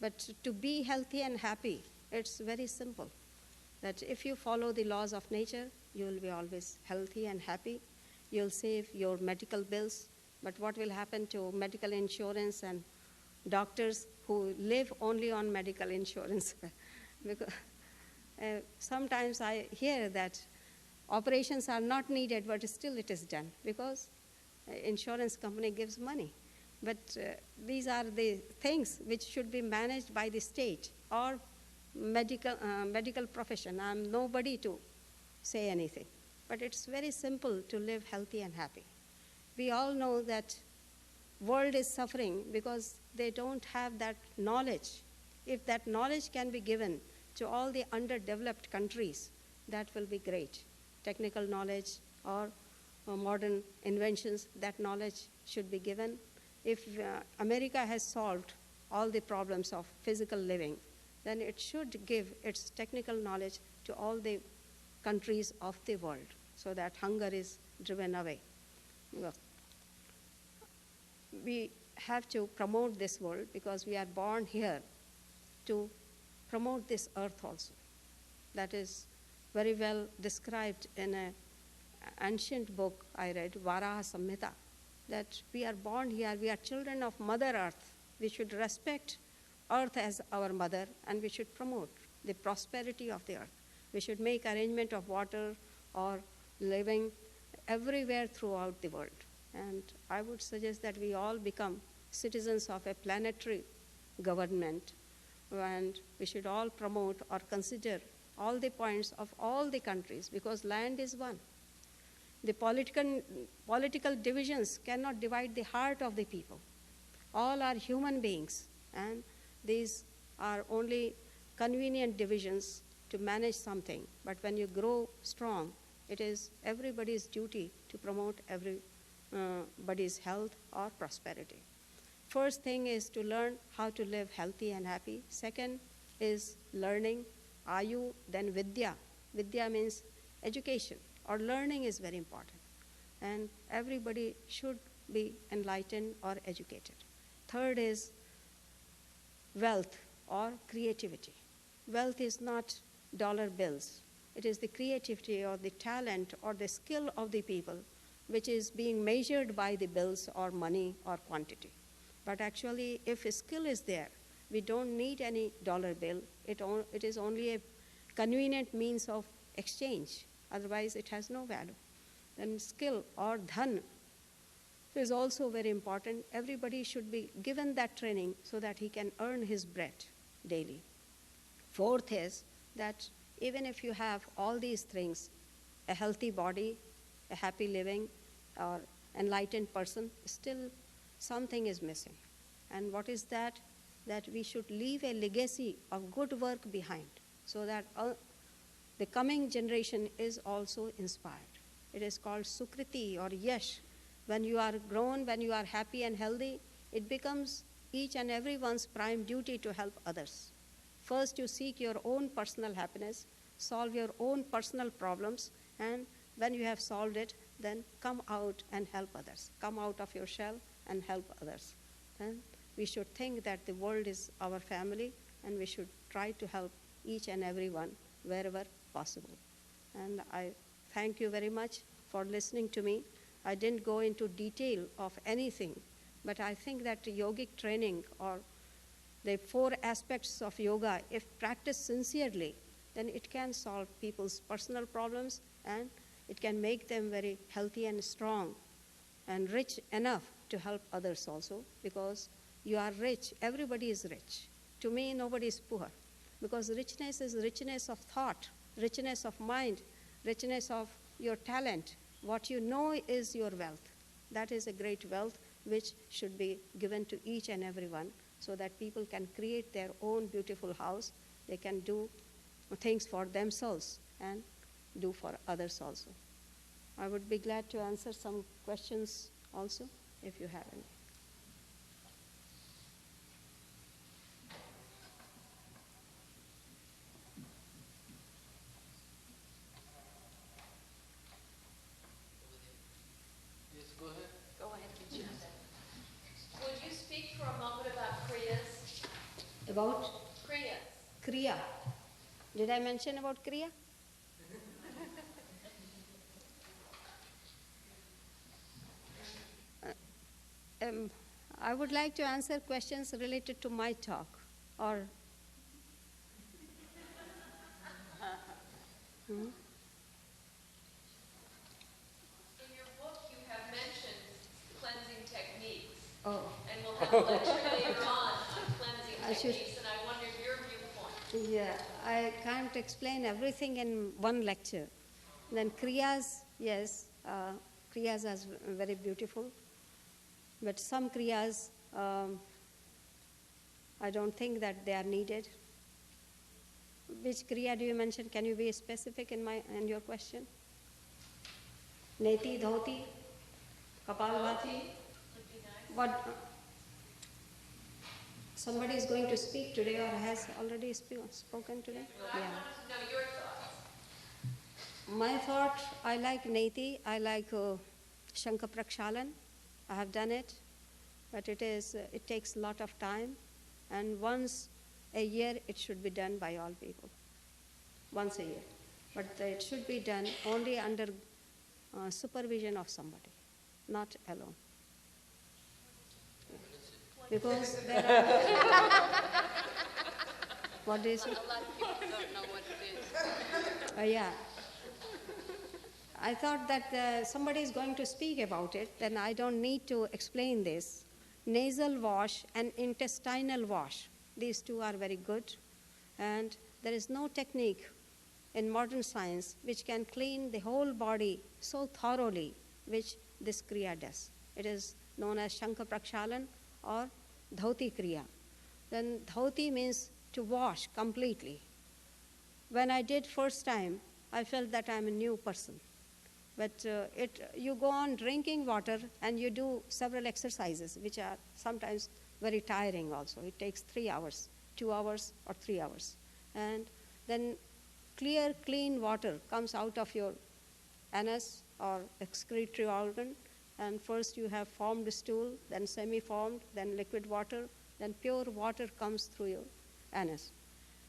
Speaker 2: But to be healthy and happy, it's very simple. That if you follow the laws of nature, you will be always healthy and happy. You'll save your medical bills. But what will happen to medical insurance and doctors who live only on medical insurance? Because sometimes I hear that operations are not needed, but still it is done because insurance company gives money. But these are the things which should be managed by the state or medical profession. I'm nobody to say anything. But it's very simple to live healthy and happy. We all know that world is suffering because they don't have that knowledge. If that knowledge can be given to all the underdeveloped countries, that will be great. Technical knowledge or modern inventions, that knowledge should be given. If America has solved all the problems of physical living, then it should give its technical knowledge to all the countries of the world so that hunger is driven away. We have to promote this world because we are born here to promote this earth also. That is very well described in an ancient book I read, Varaha Samhita, that we are born here, we are children of Mother Earth. We should respect earth as our mother, and we should promote the prosperity of the earth. We should make arrangement of water or living everywhere throughout the world. And I would suggest that we all become citizens of a planetary government, and we should all promote or consider all the points of all the countries, because land is one. The political divisions cannot divide the heart of the people. All are human beings, and these are only convenient divisions to manage something. But when you grow strong, it is everybody's duty to promote everybody's health or prosperity. First thing is to learn how to live healthy and happy. Second is learning. Ayu, then Vidya. Vidya means education or learning is very important. And everybody should be enlightened or educated. Third is wealth or creativity. Wealth is not dollar bills. It is the creativity or the talent or the skill of the people which is being measured by the bills or money or quantity. But actually, if a skill is there, we don't need any dollar bill. It is only a convenient means of exchange. Otherwise, it has no value. Then skill or dhan is also very important. Everybody should be given that training so that he can earn his bread daily. Fourth is that even if you have all these things, a healthy body, a happy living, or enlightened person, still something is missing. And what is that? That we should leave a legacy of good work behind so that the coming generation is also inspired. It is called Sukriti or Yash. When you are grown, when you are happy and healthy, it becomes each and everyone's prime duty to help others. First, you seek your own personal happiness, solve your own personal problems, and when you have solved it, then come out and help others. Come out of your shell and help others. And we should think that the world is our family, and we should try to help each and everyone wherever possible. And I thank you very much for listening to me. I didn't go into detail of anything, but I think that yogic training or the 4 aspects of yoga, if practiced sincerely, then it can solve people's personal problems and it can make them very healthy and strong and rich enough to help others also, because you are rich. Everybody is rich. To me, nobody is poor, because richness is richness of thought, richness of mind, richness of your talent. What you know is your wealth. That is a great wealth which should be given to each and everyone so that people can create their own beautiful house. They can do things for themselves and do for others also. I would be glad to answer some questions also if you have any.
Speaker 3: Yes, go ahead.
Speaker 4: Go ahead, Vijay.
Speaker 3: for a moment about Kriyas?
Speaker 2: About
Speaker 3: Kriyas.
Speaker 2: Kriya. Did I mention about Kriya? I would like to answer questions related to my talk, or
Speaker 3: In your book, you have mentioned cleansing techniques,
Speaker 2: oh,
Speaker 3: and we'll have a lecture later on cleansing
Speaker 2: I should-
Speaker 3: techniques, and I wondered your viewpoint.
Speaker 2: yeah, I can't explain everything in one lecture. Then kriyas, yes, kriyas are very beautiful, but some kriyas, I don't think that they are needed. Which kriya do you mention? Can you be specific in your question? Neti, dhoti, kapalbhati.
Speaker 3: Would be nice.
Speaker 2: What? Somebody is going to speak today, or has already spoken today?
Speaker 3: I wanted to know your thoughts.
Speaker 2: My thought, I like Neti, I like Shankha Prakshalan. I have done it, but it takes a lot of time, and once a year it should be done by all people. Once a year. But it should be done only under supervision of somebody, not alone. Because there are... What is it?
Speaker 3: A lot of people don't know what it is.
Speaker 2: Yeah. I thought that somebody is going to speak about it, then I don't need to explain this. Nasal wash and intestinal wash, these two are very good. And there is no technique in modern science which can clean the whole body so thoroughly, which this Kriya does. It is known as Shankha Prakshalan or Dhoti Kriya. Then Dhoti means to wash completely. When I did first time, I felt that I'm a new person. But you go on drinking water and you do several exercises, which are sometimes very tiring also. It takes 3 hours, 2 hours, or 3 hours. And then clear, clean water comes out of your anus or excretory organ. And first you have formed stool, then semi-formed, then liquid water, then pure water comes through your anus.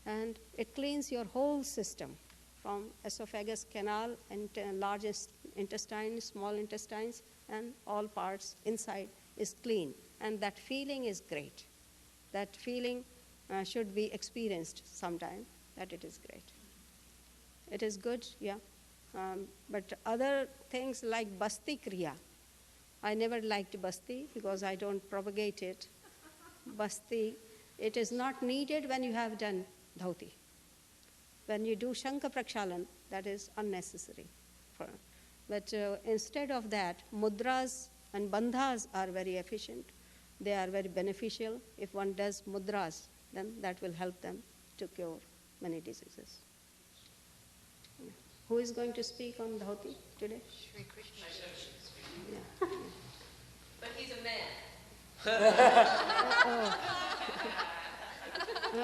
Speaker 2: And it cleans your whole system, from esophagus, canal, and largest intestine, small intestines, and all parts inside is clean. And that feeling is great. That feeling should be experienced sometime, that it is great. It is good, yeah. But other things like Basti Kriya, I never liked Basti because I don't propagate it. Basti, it is not needed when you have done Dhoti. When you do Shankha Prakshalan, that is unnecessary. But instead of that, mudras and bandhas are very efficient. They are very beneficial. If one does mudras, then that will help them to cure many diseases. Who is going to speak on Dhoti today?
Speaker 3: Shri Krishna.
Speaker 2: Yeah.
Speaker 3: But he's a man.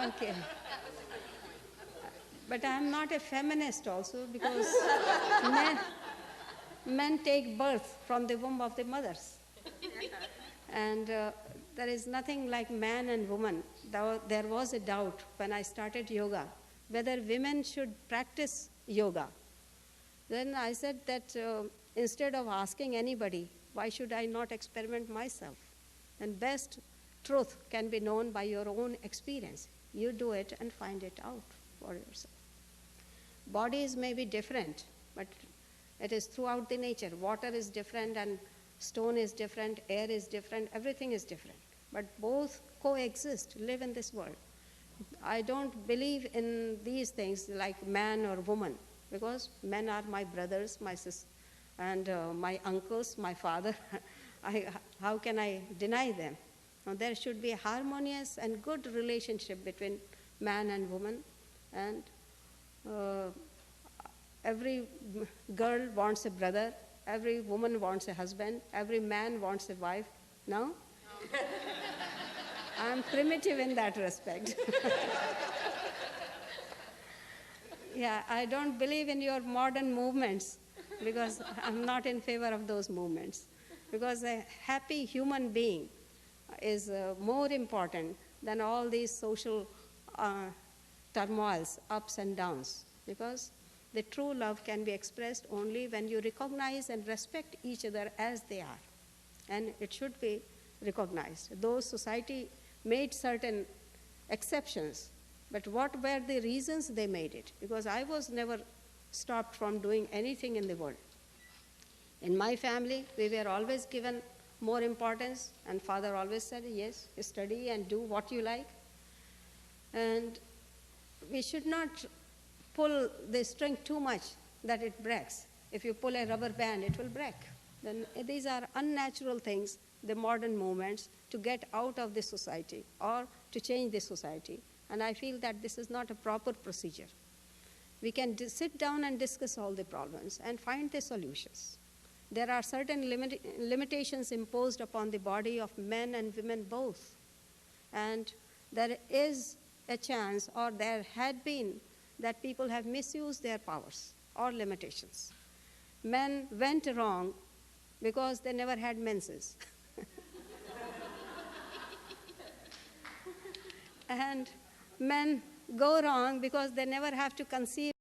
Speaker 2: Okay. But I am not a feminist also, because men take birth from the womb of the mothers. And there is nothing like man and woman. There was a doubt when I started yoga, whether women should practice yoga. Then I said that instead of asking anybody, why should I not experiment myself? And best truth can be known by your own experience. You do it and find it out for yourself. Bodies may be different, but it is throughout the nature. Water is different and stone is different, air is different, everything is different. But both coexist, live in this world. I don't believe in these things like man or woman, because men are my brothers, my sisters, and my uncles, my father. How can I deny them? Now, there should be a harmonious and good relationship between man and woman, and every girl wants a brother, every woman wants a husband, every man wants a wife. No? I'm primitive in that respect. Yeah, I don't believe in your modern movements, because I'm not in favor of those movements. Because a happy human being is more important than all these social turmoils, ups and downs, because the true love can be expressed only when you recognize and respect each other as they are. And it should be recognized. Though society made certain exceptions, but what were the reasons they made it? Because I was never stopped from doing anything in the world. In my family, we were always given more importance, and father always said, yes, study and do what you like. And we should not pull the string too much that it breaks. If you pull a rubber band, it will break. Then these are unnatural things, the modern movements, to get out of the society or to change the society. And I feel that this is not a proper procedure. We can sit down and discuss all the problems and find the solutions. There are certain limitations imposed upon the body of men and women both. And there is a chance, or there had been, that people have misused their powers or limitations. Men went wrong because they never had menses. And men go wrong because they never have to conceive